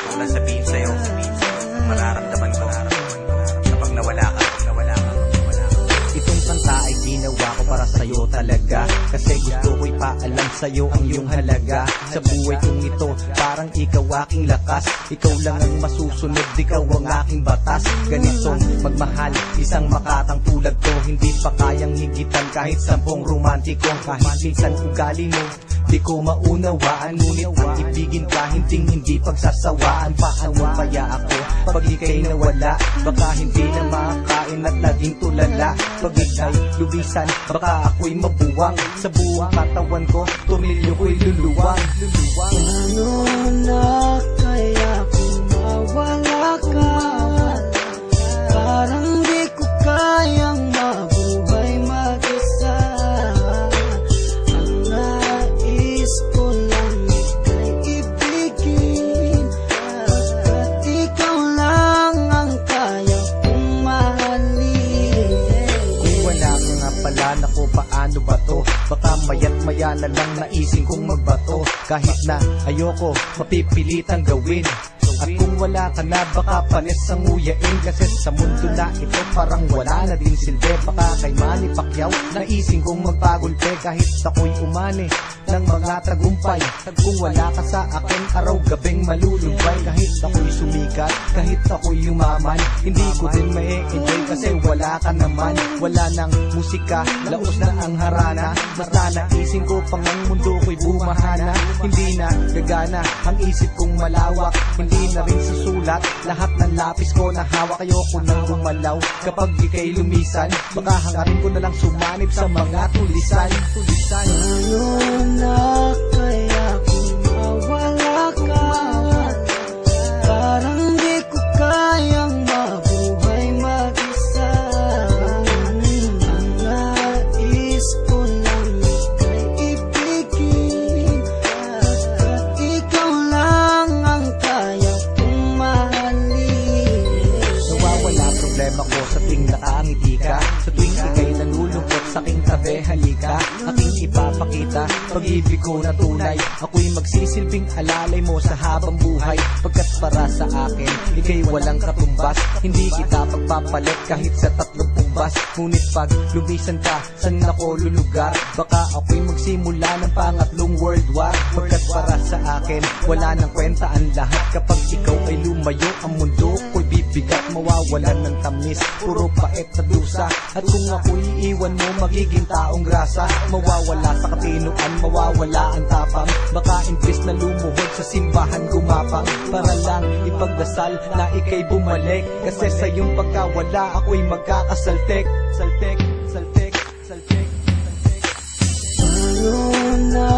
Kung nasabihin sa'yo, mararamdaman ko kapag nawala ka. Itong kanta ay ginawa ko para sa'yo talaga, kasi gusto ko ipaalam sa'yo ang iyong halaga. Sa buhay kong ito, parang ikaw aking lakas. Ikaw lang ang masusunod, ikaw ang aking batas. Ganitong magmahal, isang makatang tulad ko, hindi pa kayang higitan kahit 10 romantiko. Kahit minsan ugali mo, di ko maunawaan, ngunit ang ibigin ka, hindi pagsasawaan. Paano kaya ako pag ika'y nawala? Baka hindi na makakain at laging tulala. Pag ika'y lubisan, baka ako'y mabuwang. Sa buong katawan ko, tumilyo ko'y luluwang. Ano na kaya kung mawala ka? Parang di ko kayang mabuhay mag-isa. Ang nais ko lang ika'y ibigin, at ikaw lang ang kaya kong mahalin. Kung wala ka nga pala, naku paano ba to? Baka mayat maya na lang naising kong magbato. Kahit na ayoko, mapipilitang gawin. At kung wala ka na, baka panis ang nguyain. Kasi sa mundo na ito, parang wala na din silbi. Baka kay Manny Pacquiao, naising kong magpagulpe. Kahit ako'y umani ng mga tagumpay, kung wala ka sa akin, araw-gabing malulumbay. Kahit ako'y sumikat, kahit ako'y yumaman, hindi ko din ma-enjoy kasi wala ka naman. Wala nang musika, laos na ang harana. Basta naising ko pang ang mundo ko'y bumahana. Hindi na gagana ang isip kong malawak, hindi na rin susulat lahat ng lapis ko na hawak. Ayoko nang gumalaw kapag ika'y lumisan, baka hangarin ko na lang sumanib sa mga tulisan. Ano na kaya kung mawala ka? Parang di ko kayang mabuhay mag-isa. Ang nais ko lang ika'y ibigin, at ikaw lang ang kaya kong mahalin. Nawawala problema ko sa tuwing nakangiti ka, sa tuwing ika'y nalulungkot sa aking tabi, halika. Aking ipapakita pag-ibig ko na tunay. Ako'y magsisilbing alalay mo sa habang buhay. Pagkat para sa akin, ika'y walang katumbas. Hindi kita pagpapalit kahit sa 30 bus. Ngunit pag lumisan ka, saan ako lulugar? Baka ako'y magsimula ng pangatlong world war. Pagkat para sa akin, wala nang kwenta ang lahat. Kapag ikaw ay lumayo, ang mundo ko'y bibigat. Mawawalan ng tamis, puro pait na dusa. At kung ako'y iiwan mo, magiging taong grasa. Mawawala sa katinuan, mawawala ang tapang. Baka imbis na lumuhod sa simbahan gumapang, para lang ipagdasal na ika'y bumalik. Kasi sa iyong pagkawala, ako'y magkakasaltek. Saltek, saltek, saltek, saltek. Ano na